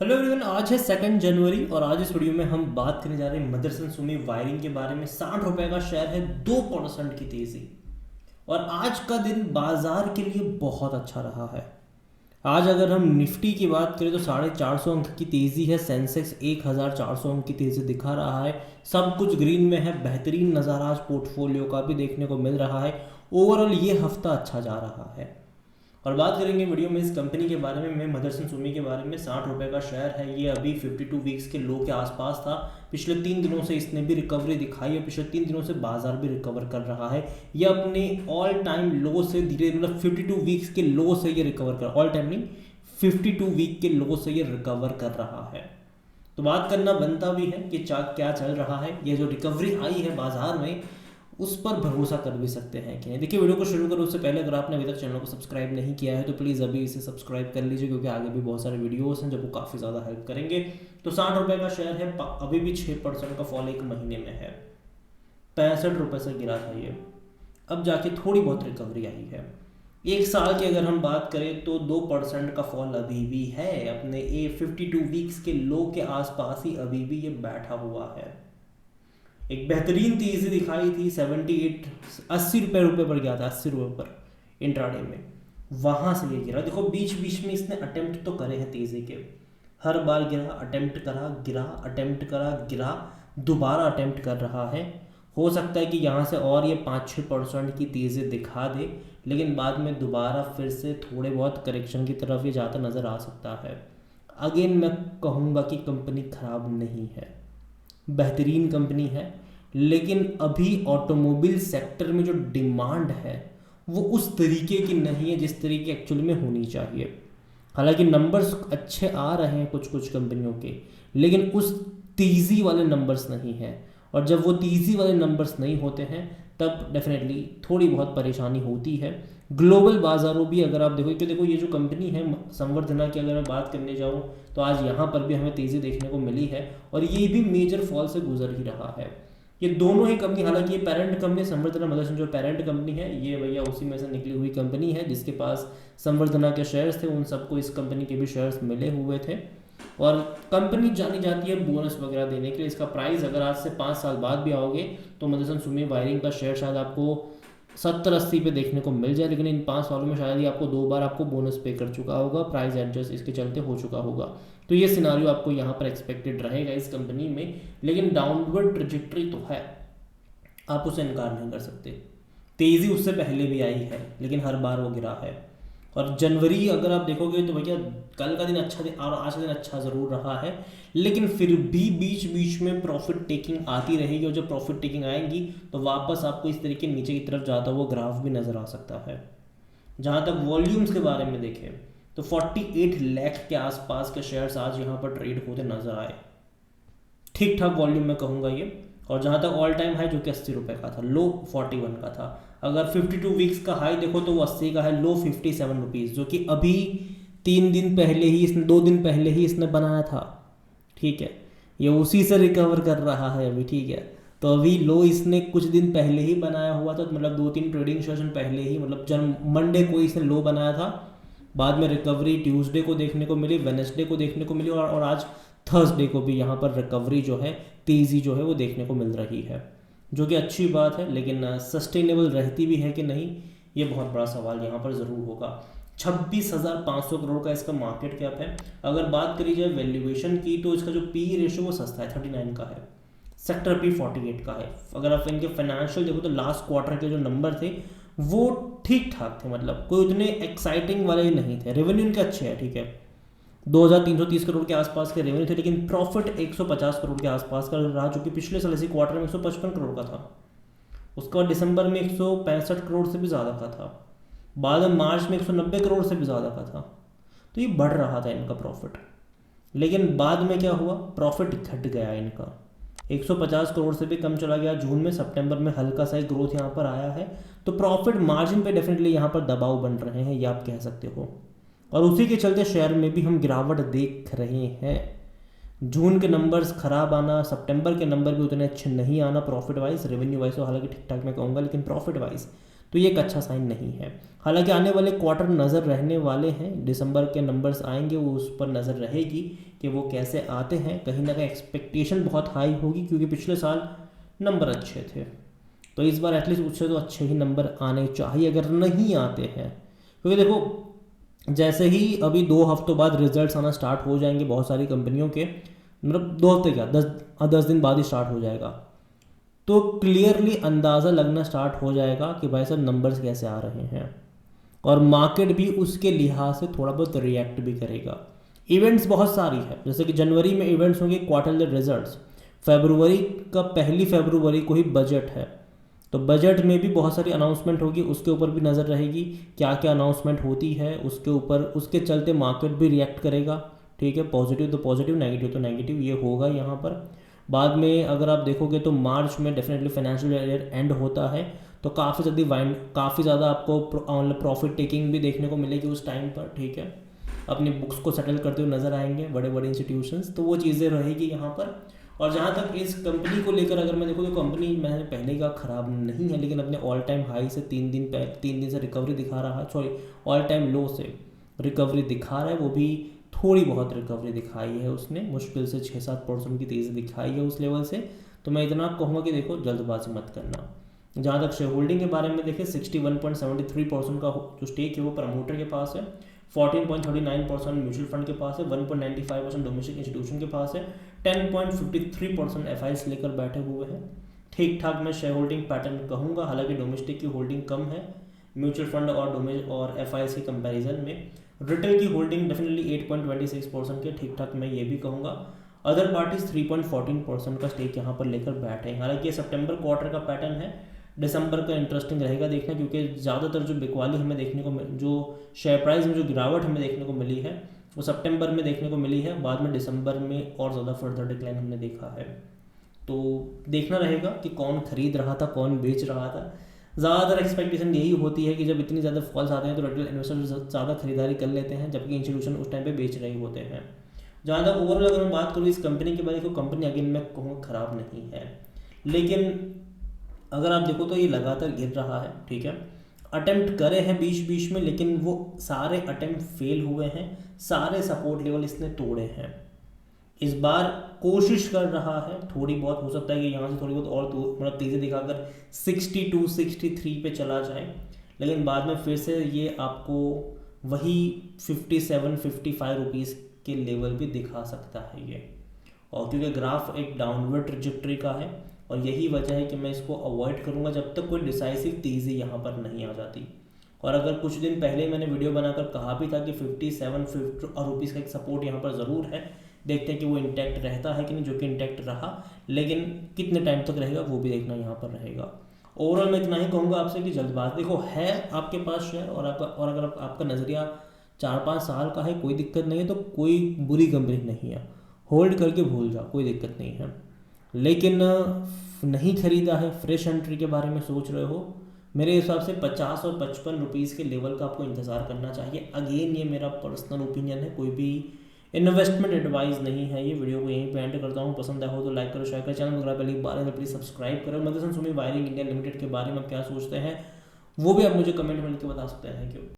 Hello everyone, आज है 2 जनवरी और आज इस वीडियो में हम बात करने जा रहे हैं मदरसन सुमी वायरिंग के बारे में। 60 रुपए का शेयर है, 2% की तेजी। और आज का दिन बाजार के लिए बहुत अच्छा रहा है। आज अगर हम निफ्टी की बात करें तो 450 अंक की तेजी है। सेंसेक्स 1400 अंक की तेजी दिखा रहा है। सब कुछ ग्रीन में है। बेहतरीन नज़ारा आज पोर्टफोलियो का भी देखने को मिल रहा है। ओवरऑल ये हफ्ता अच्छा जा रहा है। और बात करेंगे वीडियो में इस कंपनी के बारे में, मदरसन सुमी के बारे में। 60 रुपए का शेयर है। ये अभी 52 वीक्स के लो के आसपास था। पिछले 3 दिनों से इसने भी रिकवरी दिखाई है। पिछले 3 दिनों से बाजार भी रिकवर कर रहा है। ये अपने ऑल टाइम लो से धीरे मतलब 52 वीक्स के लो से ये रिकवर कर, ऑल टाइम नहीं, 52 वीक के लो से ये रिकवर कर रहा है। तो बात करना बनता भी है कि क्या चल रहा है। ये जो रिकवरी आई है बाजार में, उस पर भरोसा कर भी सकते हैं कि नहीं। देखिए, वीडियो को शुरू करो उससे पहले अगर आपने अभी तक चैनल को सब्सक्राइब नहीं किया है तो प्लीज़ अभी इसे सब्सक्राइब कर लीजिए, क्योंकि आगे भी बहुत सारे वीडियोस हैं जो वो काफ़ी ज़्यादा हेल्प करेंगे। तो 60 रुपए का शेयर है। अभी भी 6% का फॉल एक महीने में है। 65 रुपये से गिरा था ये, अब जाके थोड़ी बहुत रिकवरी आई है। एक साल की अगर हम बात करें तो 2% का फॉल अभी भी है। अपने 52 वीक्स के लो के आसपास ही अभी भी ये बैठा हुआ है। एक बेहतरीन तेजी दिखाई थी 80 रुपये पर गया था, 80 रुपये पर इंट्राडे में। वहां से ये गिरा। देखो, बीच बीच में इसने अटेम्प्ट तो करे हैं तेजी के। हर बार गिरा, अटेम्प्ट करा, गिरा, अटेम्प्ट करा, गिरा, दोबारा अटेम्प्ट कर रहा है। हो सकता है कि यहाँ से और ये 5-6% की तेज़ी दिखा दे, लेकिन बाद में दोबारा फिर से थोड़े बहुत करेक्शन की तरफ ये जाता नज़र आ सकता है। अगेन मैं कहूँगा कि कंपनी ख़राब नहीं है, बेहतरीन कंपनी है। लेकिन अभी ऑटोमोबाइल सेक्टर में जो डिमांड है वो उस तरीके की नहीं है जिस तरीके एक्चुअल में होनी चाहिए। हालांकि नंबर्स अच्छे आ रहे हैं कुछ कुछ कंपनियों के, लेकिन उस तेज़ी वाले नंबर्स नहीं हैं। और जब वो तेज़ी वाले नंबर्स नहीं होते हैं तब डेफिनेटली थोड़ी बहुत परेशानी होती है। ग्लोबल बाज़ारों भी अगर आप देखो, कि देखो ये जो कंपनी है संवर्धना की, अगर मैं बात करने जाऊँ तो आज यहाँ पर भी हमें तेज़ी देखने को मिली है और ये भी मेजर फॉल से गुजर ही रहा है। ये दोनों ही कंपनी, हालांकि ये पेरेंट कंपनी संवर्धना मदरसन जो पेरेंट कंपनी है, ये भैया उसी में से निकली हुई कंपनी है जिसके पास संवर्धना के शेयर्स थे। उन सबको इस कंपनी के भी शेयर्स मिले हुए थे। और कंपनी जानी जाती है बोनस वगैरह देने के लिए। इसका प्राइस अगर आज से 5 साल बाद भी आओगे तो मदरसन सुमी वायरिंग का शेयर शायद आपको 70-80 पे देखने को मिल जाए, लेकिन इन 5 सालों में शायद ही आपको 2 बार आपको बोनस पे कर चुका होगा, प्राइस एडजस्ट इसके चलते हो चुका होगा। तो ये सिनारियो आपको यहाँ पर एक्सपेक्टेड रहेगा इस कंपनी में। लेकिन डाउनवर्ड ट्रजेक्टरी तो है, आप उसे इनकार नहीं कर सकते। तेज़ी उससे पहले भी आई है लेकिन हर बार वो गिरा है। और जनवरी अगर आप देखोगे तो भैया कल का दिन अच्छा दिन और आज का दिन अच्छा ज़रूर रहा है, लेकिन फिर भी बीच बीच में प्रॉफिट टेकिंग आती रहेगी। और जब प्रॉफिट टेकिंग आएंगी तो वापस आपको इस तरीके नीचे की तरफ जाता हुआ ग्राफ भी नज़र आ सकता है। जहाँ तक वॉल्यूम्स के बारे में देखें तो 48 लाख के आसपास के शेयर्स आज यहाँ पर ट्रेड होते नजर आए। ठीक ठाक वॉल्यूम में कहूँगा ये। और जहाँ तक ऑल टाइम हाई जो कि 80 रुपये का था, लो 41 का था। अगर 52 वीक्स का हाई देखो तो वो 80 का है, लो 57 रुपीज़, जो कि अभी 3 दिन पहले ही इसने 2 दिन पहले ही इसने बनाया था। ठीक है, ये उसी से रिकवर कर रहा है अभी। ठीक है, तो अभी लो इसने कुछ दिन पहले ही बनाया हुआ था, मतलब 2-3 ट्रेडिंग सेशन पहले ही, मतलब जब मंडे को इसने लो बनाया था। बाद में रिकवरी ट्यूसडे को देखने को मिली, वेडनेसडे को देखने को मिली, और आज थर्सडे को भी यहाँ पर रिकवरी जो है, तेज़ी जो है वो देखने को मिल रही है, जो कि अच्छी बात है। लेकिन सस्टेनेबल रहती भी है कि नहीं, ये बहुत बड़ा सवाल यहाँ पर ज़रूर होगा। 26,500 करोड़ का इसका मार्केट कैप है। अगर बात करी जाए वैल्यूएशन की तो इसका जो पी रेशियो वो सस्ता है, 39 का है। सेक्टर पी 48 का है। अगर आप इनके फाइनेंशियल देखो तो लास्ट क्वार्टर के जो नंबर थे वो ठीक ठाक थे, मतलब कोई उतने एक्साइटिंग वाले नहीं थे। रेवेन्यू इनके अच्छे हैं, ठीक है, 2330 करोड़ के आसपास के रेवेन्यू थे, लेकिन प्रॉफिट 150 करोड़ के आसपास का रहा, जो कि पिछले साल इसी क्वार्टर में 155 करोड़ का था। उसके बाद दिसंबर में 165 करोड़ से भी ज़्यादा का था। बाद में मार्च में 190 करोड़ से भी ज़्यादा का था। तो ये बढ़ रहा था इनका प्रॉफिट। लेकिन बाद में क्या हुआ, प्रॉफिट घट गया इनका, 150 करोड़ से भी कम चला गया जून में। सितंबर में हल्का सा ग्रोथ यहाँ पर आया है। तो प्रॉफिट मार्जिन पे डेफिनेटली यहाँ पर दबाव बन रहे हैं, ये आप कह सकते हो। और उसी के चलते शेयर में भी हम गिरावट देख रहे हैं। जून के नंबर्स खराब आना, सितंबर के नंबर भी उतने अच्छे नहीं आना प्रॉफिट वाइज, रेवेन्यू वाइज तो हालांकि ठीक ठाक मैं कहूँगा, लेकिन प्रॉफिट वाइज तो ये एक अच्छा साइन नहीं है। हालांकि आने वाले क्वार्टर नज़र रहने वाले हैं, दिसंबर के नंबर्स आएंगे, वो उस पर नज़र रहेगी कि वो कैसे आते हैं। कहीं ना कहीं एक्सपेक्टेशन बहुत हाई होगी क्योंकि पिछले साल नंबर अच्छे थे, तो इस बार एटलीस्ट उससे तो अच्छे ही नंबर आने चाहिए अगर नहीं आते हैं। क्योंकि देखो जैसे ही अभी 2 हफ्तों बाद रिजल्ट्स आना स्टार्ट हो जाएंगे बहुत सारी कंपनियों के, मतलब 2 हफ्ते क्या 10 दिन बाद ही स्टार्ट हो जाएगा, तो क्लियरली अंदाज़ा लगना स्टार्ट हो जाएगा कि भाई साहब नंबर्स कैसे आ रहे हैं, और मार्केट भी उसके लिहाज से थोड़ा बहुत रिएक्ट भी करेगा। इवेंट्स बहुत सारी है, जैसे कि जनवरी में इवेंट्स होंगे क्वार्टरली रिजल्ट्स, फरवरी का 1 फरवरी को ही बजट है, तो बजट में भी बहुत सारी अनाउंसमेंट होगी, उसके ऊपर भी नज़र रहेगी क्या क्या अनाउंसमेंट होती है, उसके ऊपर उसके चलते मार्केट भी रिएक्ट करेगा। ठीक है, पॉजिटिव तो पॉजिटिव, नेगेटिव तो नेगेटिव, ये होगा यहाँ पर। बाद में अगर आप देखोगे तो मार्च में डेफिनेटली फाइनेंशियल ईयर एंड होता है, तो काफ़ी ज़्यादा आपको मतलब प्रॉफिट टेकिंग भी देखने को मिलेगी उस टाइम पर। ठीक है, अपनी बुक्स को सेटल करते हुए नज़र आएंगे बड़े बड़े इंस्टीट्यूशंस, तो वो चीज़ें रहेगी यहाँ पर। और जहाँ तक इस कंपनी को लेकर अगर मैं देखूँ तो कंपनी मैंने पहले का ख़राब नहीं है, लेकिन अपने ऑल टाइम हाई से 3 दिन से रिकवरी दिखा रहा है, सॉरी ऑल टाइम लो से रिकवरी दिखा रहा है, वो भी थोड़ी बहुत रिकवरी दिखाई है उसने, मुश्किल से 6-7% की तेज़ी दिखाई है उस लेवल से। तो मैं इतना कहूँगा कि देखो जल्दबाजी मत करना। जहाँ तक शेयर होल्डिंग के बारे में देखें, 61.73% का जो स्टेक है वो प्रमोटर के पास है, 14.39% म्यूचुअल फंड के पास है, 1.95% डोमेस्टिक इंस्टीट्यूशन के पास है, 10.53% एफआईएस लेकर बैठे हुए हैं। ठीक ठाक मैं शेयर होल्डिंग पैटर्न कहूँगा, हालांकि डोमेस्टिक की होल्डिंग कम है म्यूचुअल फंड और एफआईएस के कंपैरिजन में। रिटेल की होल्डिंग डेफिनेटली 8.26% के ठीक ठाक मैं ये भी कहूँगा। अदर पार्टीज 3.14% का स्टेक यहाँ पर लेकर बैठे हैं। हालांकि ये सितंबर क्वार्टर का पैटर्न है, दिसंबर का इंटरेस्टिंग रहेगा देखना, क्योंकि ज़्यादातर जो बिकवाली हमें देखने को जो शेयर प्राइस में जो गिरावट हमें देखने को मिली है वो सितंबर में देखने को मिली है, बाद में दिसंबर में और ज़्यादा फर्दर डिक्लाइन हमने देखा है। तो देखना रहेगा कि कौन खरीद रहा था कौन बेच रहा था। ज़्यादातर एक्सपेक्टेशन यही होती है कि जब इतनी ज़्यादा फॉल्स आते हैं तो रिटेल इन्वेस्टर ज़्यादा खरीदारी कर लेते हैं, जबकि इंस्टीट्यूशन उस टाइम पे बेच रहे होते हैं। जहाँ तक ओवरऑल अगर मैं बात करूँ इस कंपनी के बारे में, कंपनी अगेन मैं कहूँगा ख़राब नहीं है, लेकिन अगर आप देखो तो ये लगातार गिर रहा है। ठीक है, अटेम्प्ट करे हैं बीच बीच में, लेकिन वो सारे अटेम्प्ट फेल हुए हैं, सारे सपोर्ट लेवल इसने तोड़े हैं। इस बार कोशिश कर रहा है, थोड़ी बहुत हो सकता है कि यहाँ से थोड़ी बहुत और मतलब तेज़ी दिखाकर 62-63 पे चला जाए, लेकिन बाद में फिर से ये आपको वही 57-55 रुपीज़ के लेवल भी दिखा सकता है ये। और क्योंकि ग्राफ एक डाउनवर्ड ट्रजेक्टरी का है, और यही वजह है कि मैं इसको अवॉइड करूंगा जब तक कोई डिसाइसिव तेज़ी यहाँ पर नहीं आ जाती। और अगर कुछ दिन पहले मैंने वीडियो बनाकर कहा भी था कि 57 रुपीज़ का एक सपोर्ट यहाँ पर ज़रूर है, देखते हैं कि वो इंटैक्ट रहता है कि नहीं, जो कि इंटैक्ट रहा, लेकिन कितने टाइम तक रहेगा वो भी देखना यहाँ पर रहेगा। ओवरऑल मैं इतना ही कहूँगा आपसे कि जल्दबाजी देखो है आपके पास शेयर, और अगर आपका नज़रिया 4-5 साल का है, कोई दिक्कत नहीं है, तो कोई बुरी कंपनी नहीं है, होल्ड करके भूल जाओ, कोई दिक्कत नहीं है। लेकिन नहीं खरीदा है, फ्रेश एंट्री के बारे में सोच रहे हो, मेरे हिसाब से 50 और 55 रुपीज़ के लेवल का आपको इंतज़ार करना चाहिए। अगेन ये मेरा पर्सनल ओपिनियन है, कोई भी इन्वेस्टमेंट एडवाइस नहीं है। ये वीडियो को यहीं पे एंड करता हूँ, पसंद आया हो तो लाइक करो, शेयर करो, चैनल अगर पहली बार है तो प्लीज़ सब्सक्राइब करो। Motherson Sumi wiring India limited के बारे में क्या सोचते हैं वो भी आप मुझे कमेंट में लिख के बता सकते हैं। Thank you.